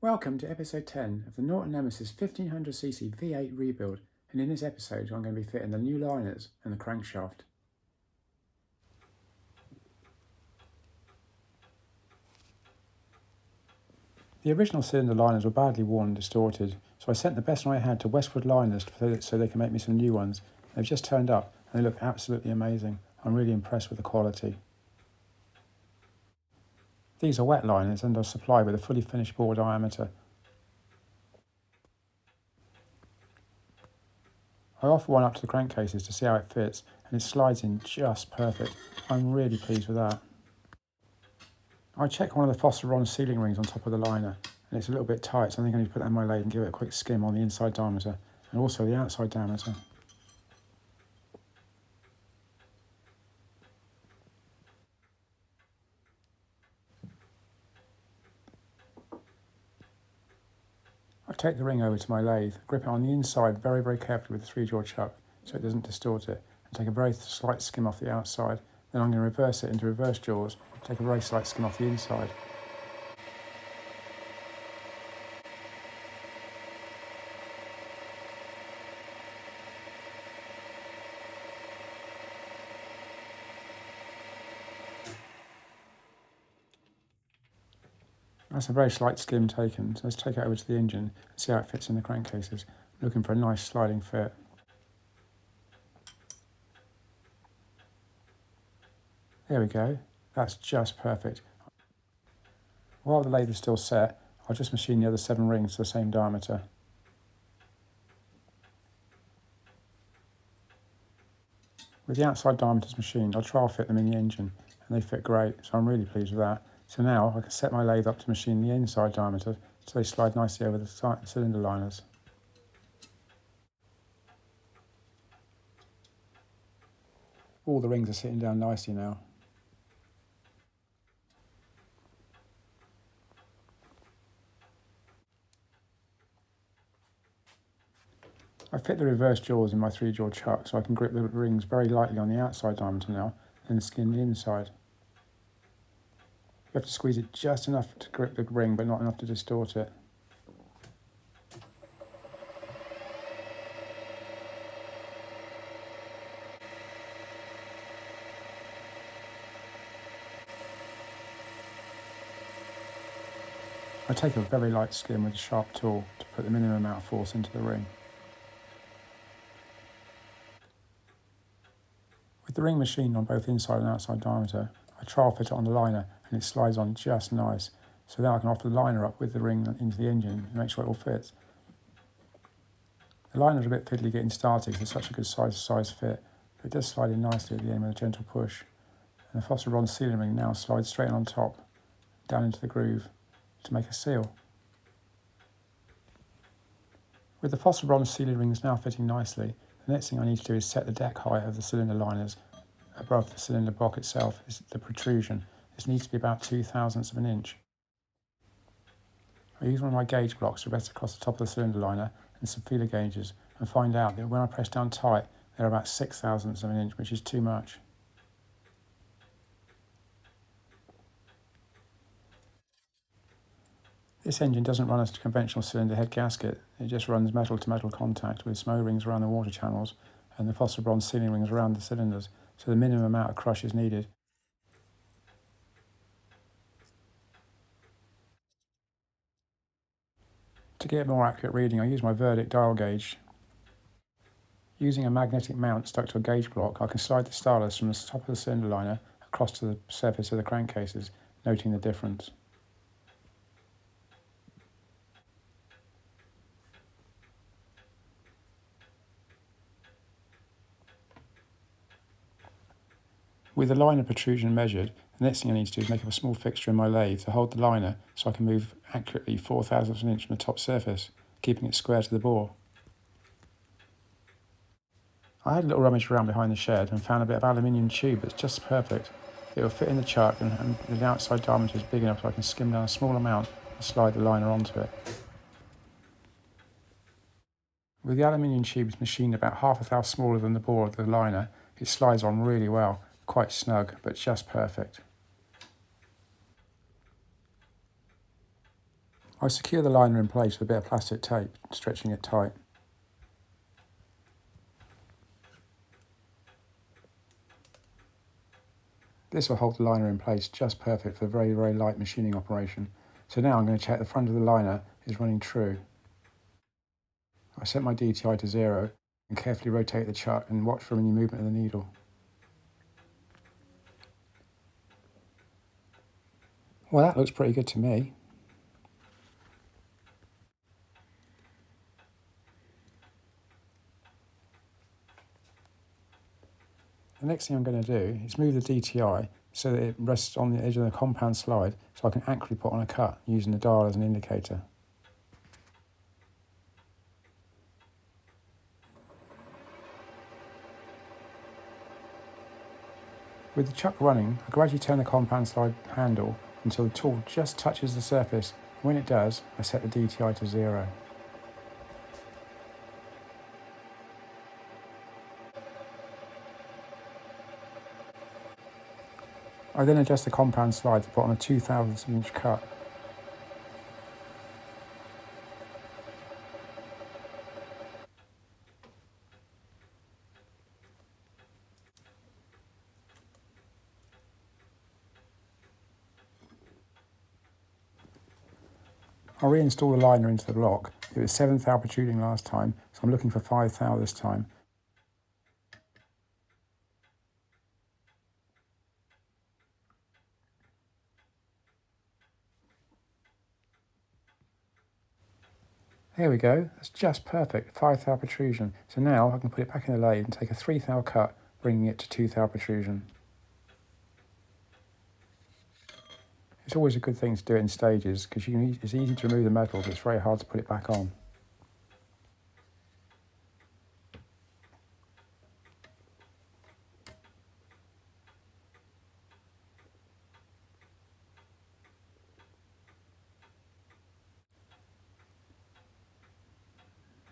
Welcome to episode 10 of the Norton Nemesis 1500cc V8 rebuild, and in this episode I'm going to be fitting the new liners and the crankshaft. The original cylinder liners were badly worn and distorted, so I sent the best one I had to Westwood Liners so they can make me some new ones. They've just turned up and they look absolutely amazing. I'm really impressed with the quality. These are wet liners and are supplied with a fully finished bore diameter. I offer one up to the crankcases to see how it fits, and it slides in just perfect. I'm really pleased with that. I checked one of the phosphor sealing rings on top of the liner, and it's a little bit tight, so I think I need to put that in my lathe and give it a quick skim on the inside diameter, and also the outside diameter. I take the ring over to my lathe, grip it on the inside very carefully with a 3-jaw chuck so it doesn't distort it, and take a very slight skim off the outside. Then I'm going to reverse it into reverse jaws, take a very slight skim off the inside. That's a very slight skim taken, so let's take it over to the engine and see how it fits in the crankcases. I'm looking for a nice sliding fit. There we go, that's just perfect. While the lathe is still set, I'll just machine the other 7 rings to the same diameter. With the outside diameters machined, I'll trial fit them in the engine, and they fit great, so I'm really pleased with that. So now I can set my lathe up to machine the inside diameter so they slide nicely over the cylinder liners. All the rings are sitting down nicely now. I fit the reverse jaws in my 3-jaw chuck so I can grip the rings very lightly on the outside diameter now and skin the inside. You have to squeeze it just enough to grip the ring but not enough to distort it. I take a very light skim with a sharp tool to put the minimum amount of force into the ring. With the ring machined on both inside and outside diameter, I trial fit it on the liner and it slides on just nice, so now I can offer the liner up with the ring into the engine and make sure it all fits. The liner's a bit fiddly getting started because it's such a good size fit, but it does slide in nicely at the end with a gentle push. And the phosphor sealing ring now slides straight on top, down into the groove to make a seal. With the phosphor sealing rings now fitting nicely, the next thing I need to do is set the deck height of the cylinder liners. Above the cylinder block itself is the protrusion. This needs to be about 0.02 of an inch. I use one of my gauge blocks to rest across the top of the cylinder liner and some feeler gauges and find out that when I press down tight, they're about 0.06 of an inch, which is too much. This engine doesn't run a conventional cylinder head gasket, it just runs metal to metal contact with smoke rings around the water channels and the phosphor sealing rings around the cylinders, so the minimum amount of crush is needed. To get a more accurate reading, I use my verdict dial gauge. Using a magnetic mount stuck to a gauge block, I can slide the stylus from the top of the cylinder liner across to the surface of the crankcases, noting the difference. With the liner protrusion measured, the next thing I need to do is make up a small fixture in my lathe to hold the liner so I can move accurately 0.04 of an inch from the top surface, keeping it square to the bore. I had a little rummage around behind the shed and found a bit of aluminium tube that's just perfect. It will fit in the chuck and the outside diameter is big enough so I can skim down a small amount and slide the liner onto it. With the aluminium tubes machined about half a thou smaller than the bore of the liner, it slides on really well, quite snug but just perfect. I secure the liner in place with a bit of plastic tape, stretching it tight. This will hold the liner in place just perfect for a very, very light machining operation. So now I'm going to check the front of the liner is running true. I set my DTI to 0 and carefully rotate the chuck and watch for any movement of the needle. Well, that looks pretty good to me. The next thing I'm going to do is move the DTI so that it rests on the edge of the compound slide so I can accurately put on a cut using the dial as an indicator. With the chuck running, I gradually turn the compound slide handle until the tool just touches the surface, and when it does, I set the DTI to 0. I then adjust the compound slide to put on a 2/1000 inch cut. I'll reinstall the liner into the block. It was 7 thou protruding last time, so I'm looking for 5 thou this time. There we go, that's just perfect, 5 thou protrusion. So now I can put it back in the lathe and take a 3 thou cut, bringing it to 2 thou protrusion. It's always a good thing to do it in stages because it's easy to remove the metal, but it's very hard to put it back on.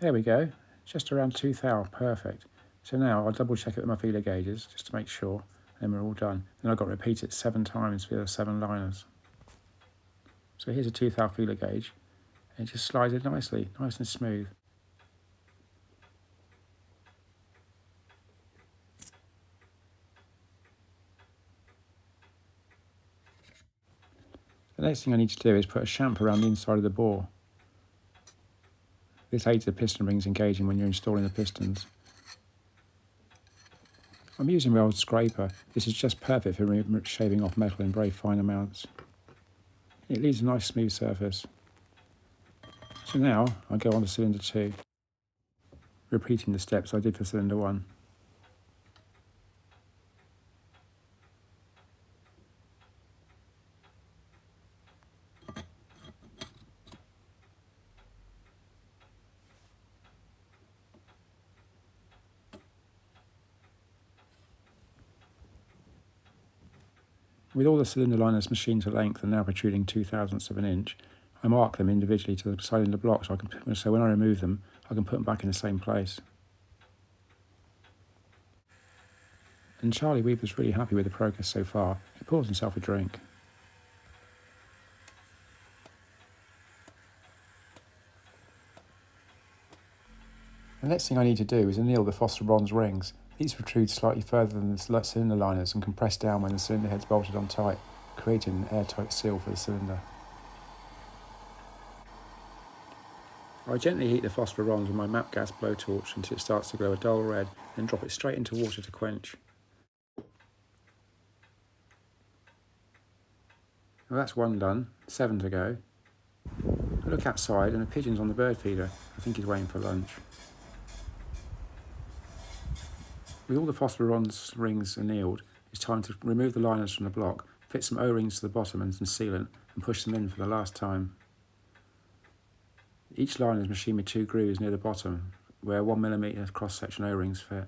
There we go, just around 2 thou, perfect. So now I'll double check it with my feeler gauges just to make sure, and we're all done. Then I've got to repeat it 7 times for the 7 liners. So here's a 2 thou feeler gauge, and it just slides in nicely, nice and smooth. The next thing I need to do is put a chamfer around the inside of the bore. This aids the piston rings engaging when you're installing the pistons. I'm using my old scraper. This is just perfect for shaving off metal in very fine amounts. It leaves a nice smooth surface. So now I go on to cylinder 2, repeating the steps I did for cylinder 1. With all the cylinder liners machined to length and now protruding 2/1000 of an inch, I mark them individually to the cylinder block so when I remove them, I can put them back in the same place. And Charlie Weaver's really happy with the progress so far. He pours himself a drink. The next thing I need to do is anneal the phosphor bronze rings. These protrude slightly further than the cylinder liners and compress down when the cylinder head's bolted on tight, creating an airtight seal for the cylinder. I gently heat the phosphor bronze with my MAP gas blowtorch until it starts to glow a dull red, then drop it straight into water to quench. Well, that's 1 done, 7 to go. I look outside and a pigeon's on the bird feeder. I think he's waiting for lunch. With all the phosphor bronze rings annealed, it's time to remove the liners from the block, fit some O-rings to the bottom and some sealant, and push them in for the last time. Each liner is machined with 2 grooves near the bottom, where 1mm cross-section O-rings fit.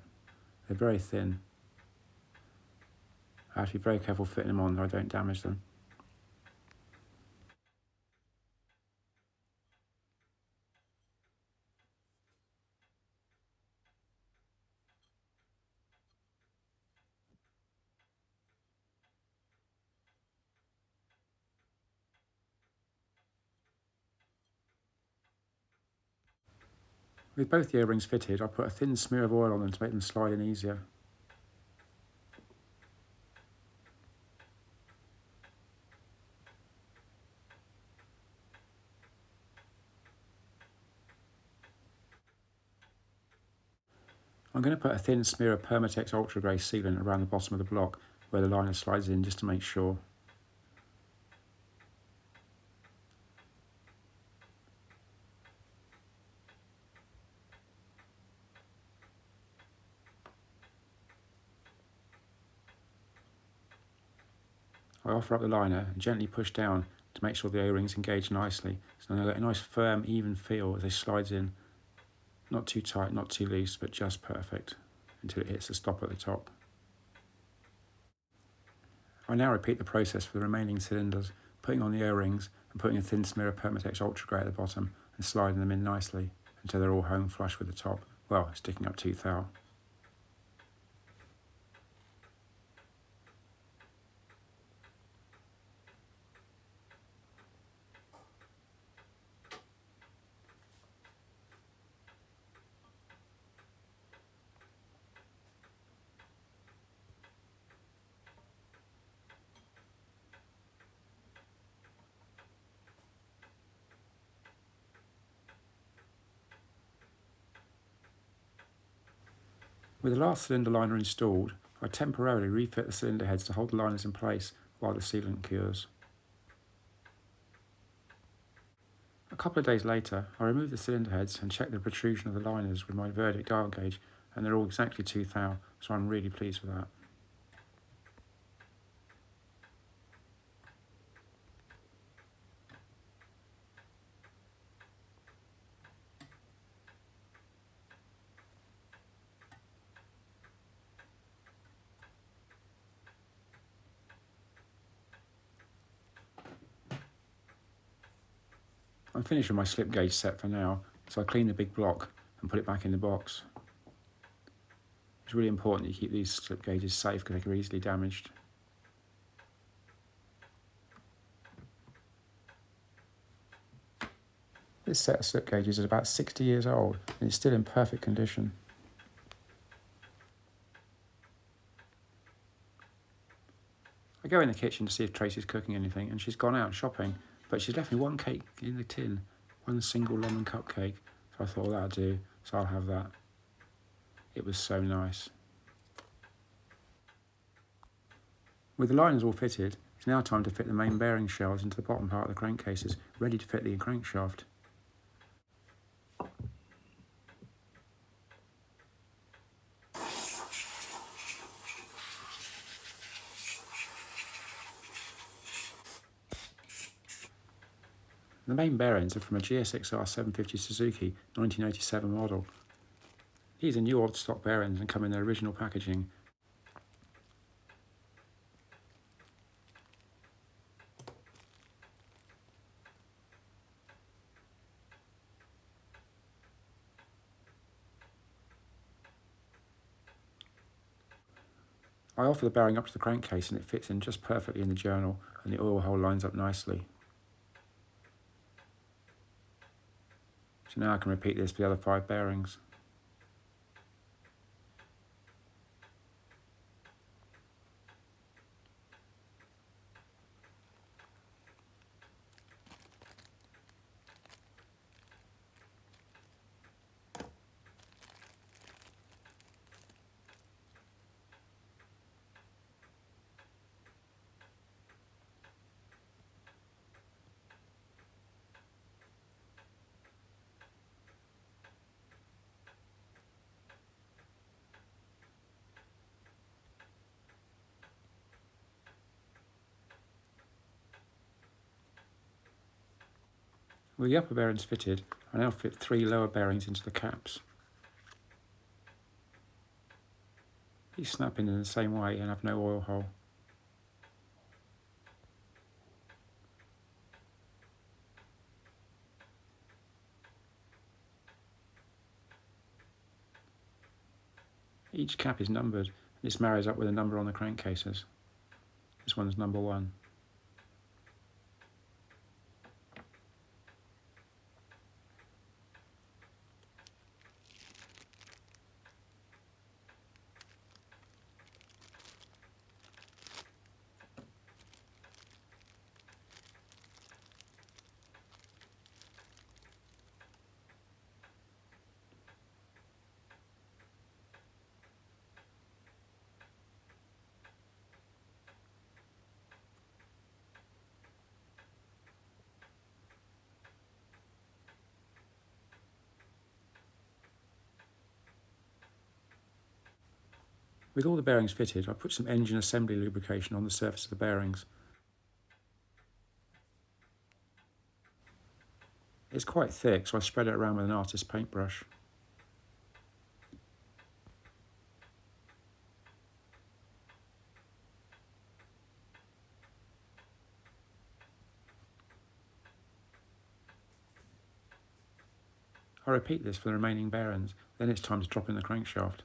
They're very thin. I have to be very careful fitting them on so I don't damage them. With both the O-rings fitted, I put a thin smear of oil on them to make them slide in easier. I'm going to put a thin smear of Permatex Ultra Grey sealant around the bottom of the block where the liner slides in, just to make sure. I offer up the liner and gently push down to make sure the O-rings engage nicely, so I get a nice firm, even feel as they slide in. Not too tight, not too loose, but just perfect until it hits the stop at the top. I now repeat the process for the remaining cylinders, putting on the O-rings and putting a thin smear of Permatex Ultra Grey at the bottom and sliding them in nicely until they're all home flush with the top, well, sticking up tooth out. With the last cylinder liner installed, I temporarily refit the cylinder heads to hold the liners in place while the sealant cures. A couple of days later, I removed the cylinder heads and checked the protrusion of the liners with my verdict dial gauge, and they're all exactly 2 thou, so I'm really pleased with that. I'm finished with my slip gauge set for now, so I clean the big block and put it back in the box. It's really important that you keep these slip gauges safe because they can be easily damaged. This set of slip gauges is about 60 years old and it's still in perfect condition. I go in the kitchen to see if Tracy's cooking anything, and she's gone out shopping, but she's left me one cake in the tin, one single lemon cupcake, so I thought, well, that'll do, so I'll have that. It was so nice. With the liners all fitted, it's now time to fit the main bearing shells into the bottom part of the crankcases, ready to fit the crankshaft. The main bearings are from a GSXR 750 Suzuki 1987 model. These are new old stock bearings and come in their original packaging. I offer the bearing up to the crankcase and it fits in just perfectly in the journal, and the oil hole lines up nicely. So now I can repeat this for the other 5 bearings. With the upper bearings fitted, I now fit 3 lower bearings into the caps. These snap in the same way and have no oil hole. Each cap is numbered, and this marries up with a number on the crankcases. This one's number 1. With all the bearings fitted, I put some engine assembly lubrication on the surface of the bearings. It's quite thick, so I spread it around with an artist's paintbrush. I repeat this for the remaining bearings, then it's time to drop in the crankshaft.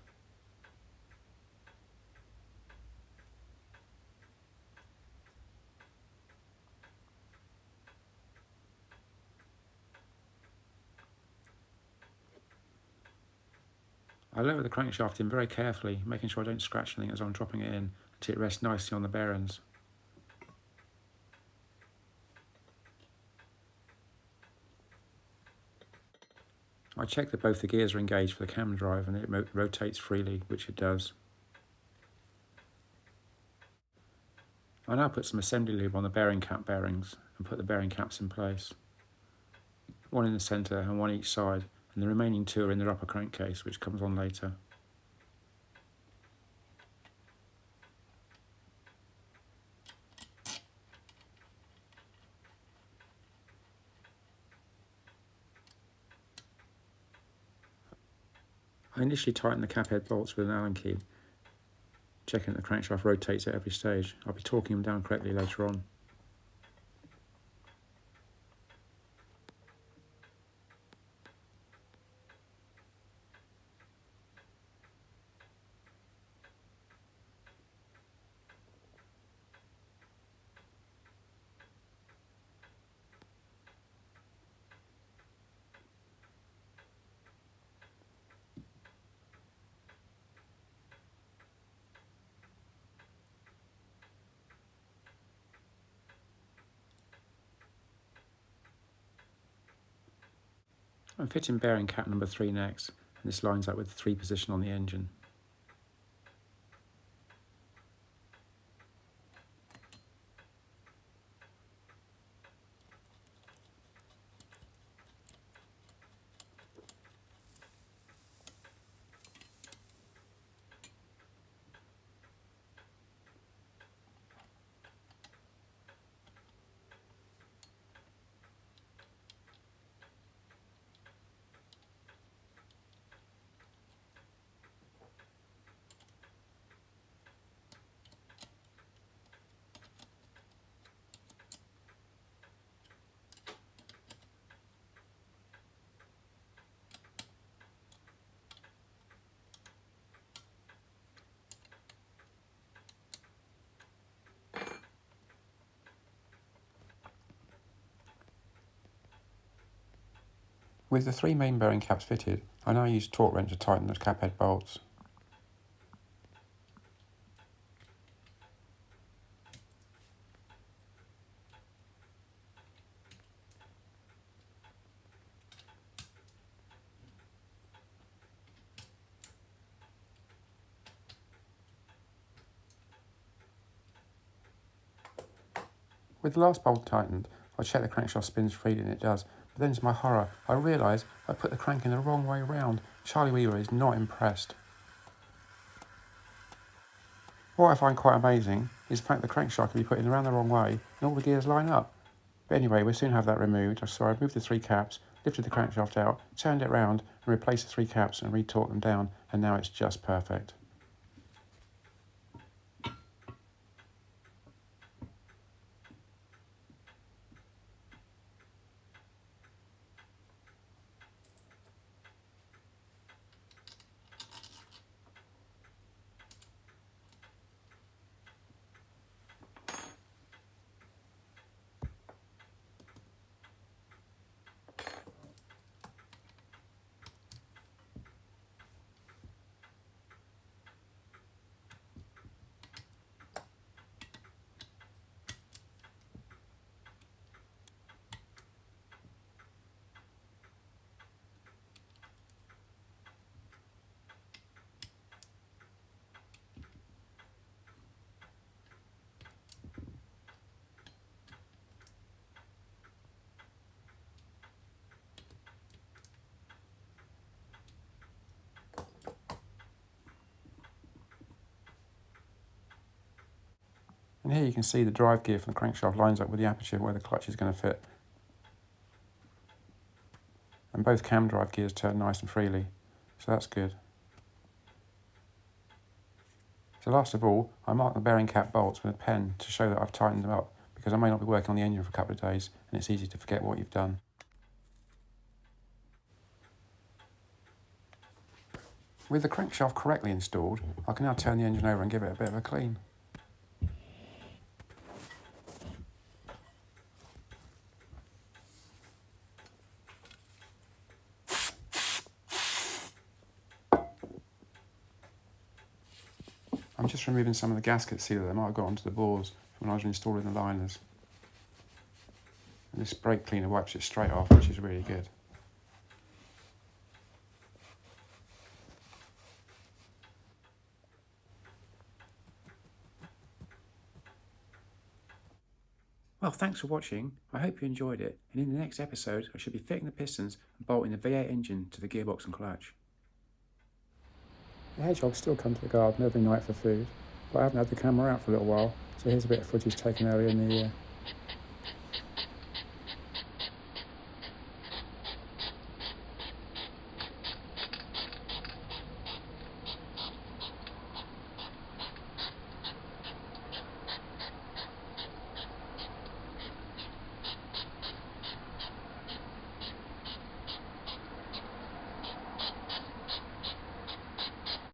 I lower the crankshaft in very carefully, making sure I don't scratch anything as I'm dropping it in, until it rests nicely on the bearings. I check that both the gears are engaged for the cam drive and it rotates freely, which it does. I now put some assembly lube on the bearing cap bearings and put the bearing caps in place. One in the centre and one each side, and the remaining two are in the upper crankcase, which comes on later. I initially tighten the cap head bolts with an Allen key, checking that the crankshaft rotates at every stage. I'll be torquing them down correctly later on. I'm fitting bearing cap number 3 next, and this lines up with the 3 position on the engine. With the 3 main bearing caps fitted, I now use torque wrench to tighten the cap head bolts. With the last bolt tightened, I check the crankshaft spins freely and it does, but then to my horror, I realise I put the crank in the wrong way round. Charlie Weaver is not impressed. What I find quite amazing is the fact the crankshaft can be put in around the wrong way and all the gears line up. But anyway, we'll soon have that removed, so I removed the 3 caps, lifted the crankshaft out, turned it round and replaced the 3 caps and retorqued them down, and now it's just perfect. And here you can see the drive gear from the crankshaft lines up with the aperture where the clutch is going to fit. And both cam drive gears turn nice and freely, so that's good. So last of all, I mark the bearing cap bolts with a pen to show that I've tightened them up, because I may not be working on the engine for a couple of days and it's easy to forget what you've done. With the crankshaft correctly installed, I can now turn the engine over and give it a bit of a clean. I'm just removing some of the gasket sealer that might have got onto the bores when I was installing the liners. And this brake cleaner wipes it straight off, which is really good. Well, thanks for watching. I hope you enjoyed it, and in the next episode I should be fitting the pistons and bolting the V8 engine to the gearbox and clutch. The hedgehogs still come to the garden every night for food, but I haven't had the camera out for a little while, so here's a bit of footage taken earlier in the year.